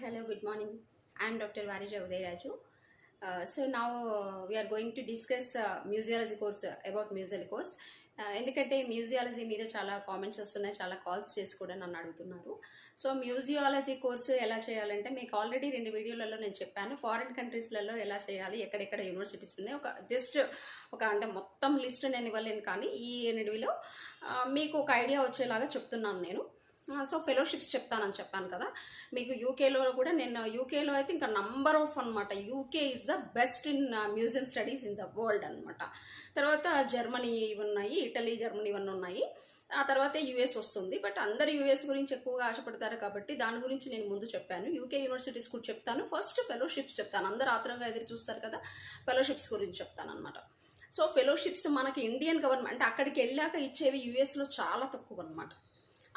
Hello, good morning. I am Dr. Varija Udayaraju. So now we are going to discuss museology course about museology course. ఎందుకంటే museology మీద చాలా comments వస్తున్నాయి, చాలా calls చేసి కూడా నన్ను అడుగుతున్నారు. సో మ్యూజియాలజీ కోర్సు ఎలా చేయాలంటే మీకు ఆల్రెడీ 2 వీడియోలలో నేను చెప్పాను. ఫారిన్ కంట్రీస్లలో ఎలా చేయాలి, ఎక్కడెక్కడ యూనివర్సిటీస్ ఉన్నాయి, ఒక జస్ట్ అంటే మొత్తం లిస్ట్ నేను ఇవ్వలేను, కానీ ఈ 2లో మీకు ఒక ఐడియా వచ్చేలాగా చెప్తున్నాను నేను. సో ఫెలోషిప్స్ చెప్తానని చెప్పాను కదా, మీకు యూకేలో కూడా నేను యూకేలో అయితే ఇంకా నంబర్ ఆఫ్ అనమాట. UK is the best in museum studies in the world అనమాట. తర్వాత జర్మనీ ఇవి ఉన్నాయి, ఇటలీ, జర్మనీ ఇవన్నీ ఉన్నాయి. ఆ తర్వాత యూఎస్ వస్తుంది. బట్ అందరు యూఎస్ గురించి ఎక్కువగా ఆశపడతారు కాబట్టి దాని గురించి నేను ముందు చెప్పాను. యూకే యూనివర్సిటీస్ కూడా చెప్తాను, ఫస్ట్ ఫెలోషిప్స్ చెప్తాను. అందరు ఆత్రంగా ఎదురు చూస్తారు కదా, ఫెలోషిప్స్ గురించి చెప్తాను అనమాట. సో ఫెలోషిప్స్ మనకి ఇండియన్ గవర్నమెంట్ అంటే అక్కడికి వెళ్ళాక ఇచ్చేవి యూఎస్లో చాలా తక్కువ అనమాట.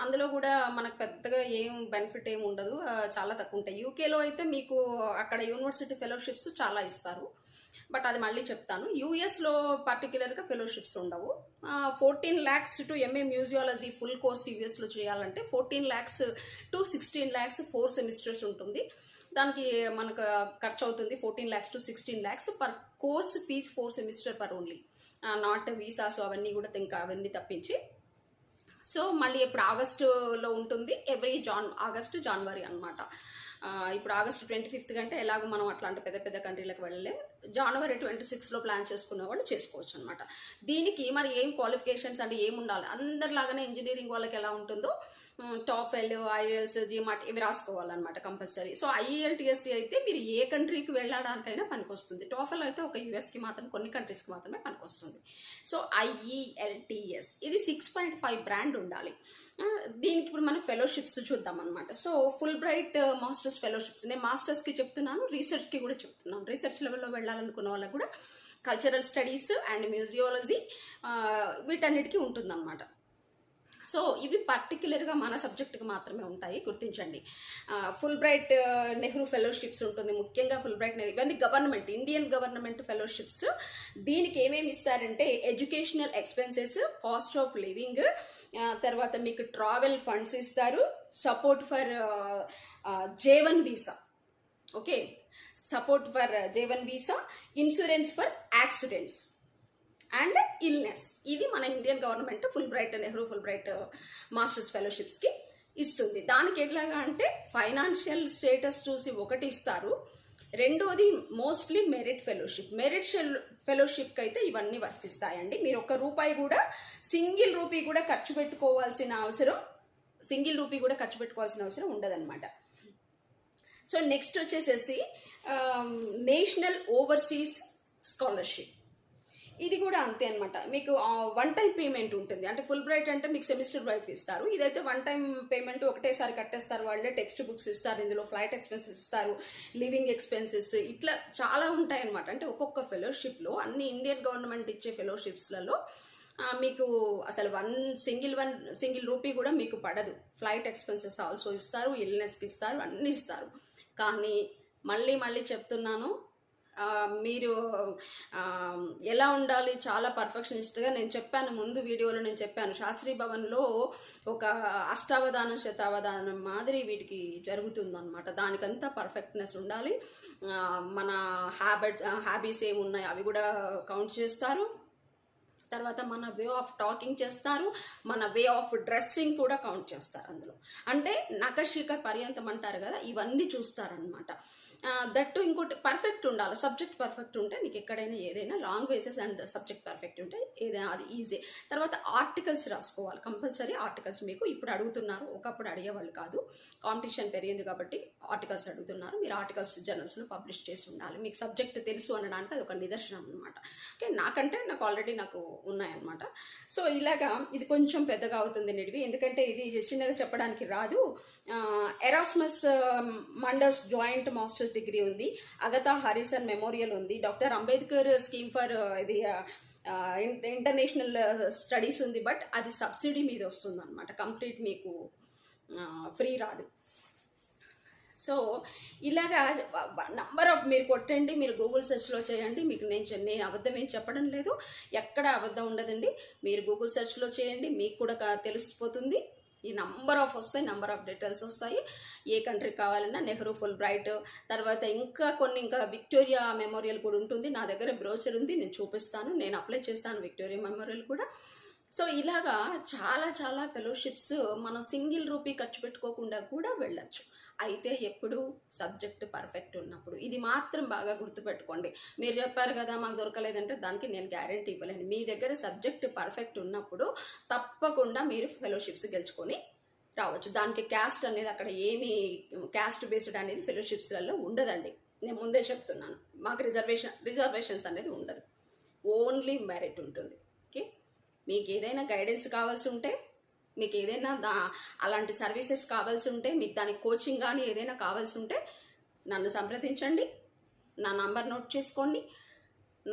అందులో కూడా మనకు పెద్దగా ఏం బెనిఫిట్ ఏమి ఉండదు, చాలా తక్కువ ఉంటాయి. యూకేలో అయితే మీకు అక్కడ యూనివర్సిటీ ఫెలోషిప్స్ చాలా ఇస్తారు, బట్ అది మళ్ళీ చెప్తాను. యూఎస్లో పర్టికులర్గా ఫెలోషిప్స్ ఉండవు. 14 lakhs to MA museology full course యూఎస్లో చేయాలంటే 14 lakhs టు 16 lakhs 4 సెమిస్టర్స్ ఉంటుంది. దానికి మనకు ఖర్చు అవుతుంది 14 lakhs to 16 lakhs per course fees 4 semester per only, not visas అవన్నీ కూడా ఇంకా అవన్నీ తప్పించి. సో మళ్ళీ ఇప్పుడు ఆగస్టులో ఉంటుంది, ఎవ్రీ ఆగస్టు జనవరి అనమాట. ఇప్పుడు ఆగస్టు 25th కంటే ఎలాగో మనం అట్లాంటి పెద్ద పెద్ద కంట్రీలకు వెళ్ళలేము. జనవరి 26లో ప్లాన్ చేసుకునే వాళ్ళు చేసుకోవచ్చు అనమాట. దీనికి మరి ఏం క్వాలిఫికేషన్స్ అంటే ఏమి ఉండాలి, అందరిలాగానే ఇంజనీరింగ్ వాళ్ళకి ఎలా ఉంటుందో TOEFL, IELTS, GMAT ఇవి రాసుకోవాలన్నమాట కంపల్సరీ. సో IELTS అయితే మీరు ఏ కంట్రీకి వెళ్ళడానికైనా పనికొస్తుంది. TOEFL అయితే ఒక యూఎస్కి మాత్రం, కొన్ని కంట్రీస్కి మాత్రమే పనికొస్తుంది. సో IELTS ఇది 6.5 బ్రాండ్ ఉండాలి. దీనికి ఇప్పుడు మనం ఫెలోషిప్స్ చూద్దాం అనమాట. So full bright masters fellowships నేను మాస్టర్స్కి చెప్తున్నాను, రీసెర్చ్కి కూడా చెప్తున్నాను. రీసెర్చ్ లెవెల్లో వెళ్ళాలనుకున్న వాళ్ళకి కూడా కల్చరల్ స్టడీస్ అండ్ మ్యూజియాలజీ వీటన్నిటికీ ఉంటుందన్నమాట. సో ఇవి పర్టిక్యులర్గా మన సబ్జెక్టుకి మాత్రమే ఉంటాయి, గుర్తించండి. ఫుల్ బ్రైట్ నెహ్రూ ఫెలోషిప్స్ ఉంటుంది, ముఖ్యంగా ఫుల్ బ్రైట్ ఇవన్నీ గవర్నమెంట్, ఇండియన్ గవర్నమెంట్ ఫెలోషిప్స్. దీనికి ఏమేమి ఇస్తారంటే educational expenses, cost of living, తర్వాత మీకు ట్రావెల్ ఫండ్స్ ఇస్తారు, support for J1 visa, okay, support for J1 visa, insurance for accidents and illness. ఇది మన Indian government Fulbright Nehru Fulbright masters ఫెలోషిప్స్కి ఇస్తుంది. దానికి ఎట్లాగా అంటే ఫైనాన్షియల్ స్టేటస్ చూసి ఒకటి ఇస్తారు, రెండోది మోస్ట్లీ మెరిట్ ఫెలోషిప్. మెరిట్ ఫెలోషిప్కి అయితే ఇవన్నీ వర్తిస్తాయండి. మీరు ₹1 కూడా సింగిల్ రూపీ కూడా ఖర్చు పెట్టుకోవాల్సిన అవసరం ఉండదన్నమాట. సో నెక్స్ట్ వచ్చేసేసి నేషనల్ ఓవర్సీస్ స్కాలర్షిప్. ఇది కూడా అంతే అనమాట. మీకు 1 time పేమెంట్ ఉంటుంది. అంటే ఫుల్ బ్రైట్ అంటే మీకు సెమిస్టర్ వైజ్కి ఇస్తారు, ఇదైతే 1 time పేమెంట్ ఒకటేసారి కట్టేస్తారు వాళ్ళే. టెక్స్ట్ బుక్స్ ఇస్తారు, ఇందులో ఫ్లైట్ ఎక్స్పెన్సెస్ ఇస్తారు, లివింగ్ ఎక్స్పెన్సెస్, ఇట్లా చాలా ఉంటాయి అనమాట. అంటే ఒక్కొక్క ఫెలోషిప్లో అన్ని ఇండియన్ గవర్నమెంట్ ఇచ్చే ఫెలోషిప్స్లలో మీకు అసలు సింగిల్ రూపీ కూడా మీకు పడదు. ఫ్లైట్ ఎక్స్పెన్సెస్ ఆల్సో ఇస్తారు, ఇల్నెస్కి ఇస్తారు, అన్నీ ఇస్తారు. కానీ మళ్ళీ చెప్తున్నాను, మీరు ఎలా ఉండాలి, చాలా పర్ఫెక్షనిస్ట్గా నేను చెప్పాను, ముందు వీడియోలో నేను చెప్పాను. శాస్త్రీ భవన్లో ఒక అష్టావధానం శతావధానం మాదిరి వీటికి జరుగుతుందన్నమాట. దానికంతా పర్ఫెక్ట్నెస్ ఉండాలి. మన హ్యాబీస్ ఏమున్నాయి అవి కూడా కౌంట్ చేస్తారు. తర్వాత మన వే ఆఫ్ టాకింగ్ చేస్తారు, మన వే ఆఫ్ డ్రెస్సింగ్ కూడా కౌంట్ చేస్తారు అందులో. అంటే నఖశిఖ పర్యంతం అంటారు కదా, ఇవన్నీ చూస్తారనమాట. దట్టు ఇంకోటి పర్ఫెక్ట్ ఉండాలి, సబ్జెక్ట్ పర్ఫెక్ట్ ఉంటే నీకు ఎక్కడైనా ఏదైనా లాంగ్వేజెస్ అండ్ సబ్జెక్ట్ పర్ఫెక్ట్ ఉంటే ఏదైనా అది ఈజీ. తర్వాత ఆర్టికల్స్ రాసుకోవాలి, కంపల్సరీ ఆర్టికల్స్. మీకు ఇప్పుడు అడుగుతున్నారు, ఒకప్పుడు అడిగేవాళ్ళు కాదు, కాంపిటీషన్ పెరిగింది కాబట్టి ఆర్టికల్స్ అడుగుతున్నారు. మీరు ఆర్టికల్స్ జర్నల్స్లో పబ్లిష్ చేసి ఉండాలి. మీకు సబ్జెక్ట్ తెలుసు అనడానికి అది ఒక నిదర్శనం అనమాట. ఓకే, నాకు ఆల్రెడీ ఉన్నాయన్నమాట. సో ఇలాగా ఇది కొంచెం పెద్దగా అవుతుంది నిడివి, ఎందుకంటే ఇది చిన్నగా చెప్పడానికి రాదు. ఎరాస్మస్ మండస్ జాయింట్ మాస్టర్స్ డిగ్రీ ఉంది, అగతా హారిసన్ మెమోరియల్ ఉంది, డాక్టర్ అంబేద్కర్ స్కీమ్ ఫర్ ఇది ఇంటర్నేషనల్ స్టడీస్ ఉంది. బట్ అది సబ్సిడీ మీద వస్తుంది అనమాట, కంప్లీట్ మీకు ఫ్రీ రాదు. సో ఇలాగా నంబర్ ఆఫ్ మీరు కొట్టండి, మీరు గూగుల్ సెర్చ్లో చేయండి. మీకు నేను అబద్ధం ఏం చెప్పడం లేదు, ఎక్కడ అబద్ధం ఉండదండి. మీరు గూగుల్ సెర్చ్లో చేయండి, మీకు కూడా తెలిసిపోతుంది. ఈ నంబర్ ఆఫ్ వస్తాయి, నంబర్ ఆఫ్ డీటెయిల్స్ వస్తాయి. ఏ కంట్రీకి కావాలన్నా నెహ్రూ ఫుల్ బ్రైట్, తర్వాత ఇంకా విక్టోరియా మెమోరియల్ కూడా ఉంటుంది. నా దగ్గర బ్రోచర్ ఉంది, నేను చూపిస్తాను. నేను అప్లై చేస్తాను విక్టోరియా మెమోరియల్ కూడా. సో ఇలాగా చాలా చాలా ఫెలోషిప్స్ మనం సింగిల్ రూపీ ఖర్చు పెట్టుకోకుండా కూడా వెళ్ళచ్చు. అయితే ఎప్పుడు సబ్జెక్ట్ పర్ఫెక్ట్ ఉన్నప్పుడు. ఇది మాత్రం బాగా గుర్తుపెట్టుకోండి. మీరు చెప్పారు కదా మాకు దొరకలేదంటే దానికి నేను గ్యారంటీ ఇవ్వలేను. మీ దగ్గర సబ్జెక్ట్ పర్ఫెక్ట్ ఉన్నప్పుడు తప్పకుండా మీరు ఫెలోషిప్స్ గెలుచుకొని రావచ్చు. దానికి క్యాస్ట్ అనేది అక్కడ ఏమి క్యాస్ట్ బేస్డ్ అనేది ఫెలోషిప్స్లలో ఉండదండి. నేను ముందే చెప్తున్నాను. మాకు రిజర్వేషన్స్ అనేది ఉండదు, ఓన్లీ మెరిట్ ఉంటుంది. ఓకే, మీకు ఏదైనా గైడెన్స్ కావాల్సి ఉంటే, మీకు ఏదైనా అలాంటి సర్వీసెస్ కావాల్సి ఉంటే, మీకు దానికి కోచింగ్ కానీ ఏదైనా కావాల్సి ఉంటే నన్ను సంప్రదించండి. నా నంబర్ నోట్ చేసుకోండి,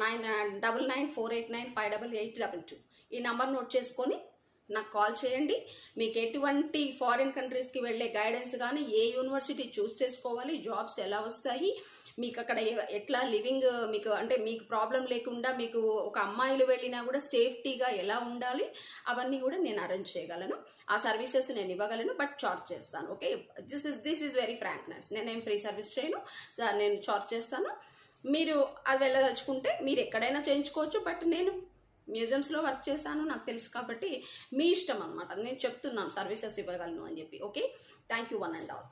999489588822. ఈ నంబర్ నోట్ చేసుకొని నాకు కాల్ చేయండి. మీకు ఎటువంటి ఫారిన్ కంట్రీస్కి వెళ్ళే గైడెన్స్ కానీ, ఏ యూనివర్సిటీ చూస్ చేసుకోవాలి, జాబ్స్ ఎలా వస్తాయి, మీకు అక్కడ ఎట్లా లివింగ్, మీకు అంటే మీకు ప్రాబ్లం లేకుండా, మీకు ఒక అమ్మాయిలు వెళ్ళినా కూడా సేఫ్టీగా ఎలా ఉండాలి, అవన్నీ కూడా నేను అరేంజ్ చేయగలను. ఆ సర్వీసెస్ నేను ఇవ్వగలను, బట్ చార్జ్ చేస్తాను. Okay, this is very frankness. నేనేం ఫ్రీ సర్వీస్ చేయను, నేను చార్జ్ చేస్తాను. మీరు అది వెళ్ళదలుచుకుంటే మీరు ఎక్కడైనా చేయించుకోవచ్చు, బట్ నేను మ్యూజియంస్లో వర్క్ చేశాను, నాకు తెలుసు కాబట్టి మీ ఇష్టం అనమాట. నేను చెప్తున్నాను సర్వీసెస్ ఇవ్వగలను అని చెప్పి. Okay, thank you one and all.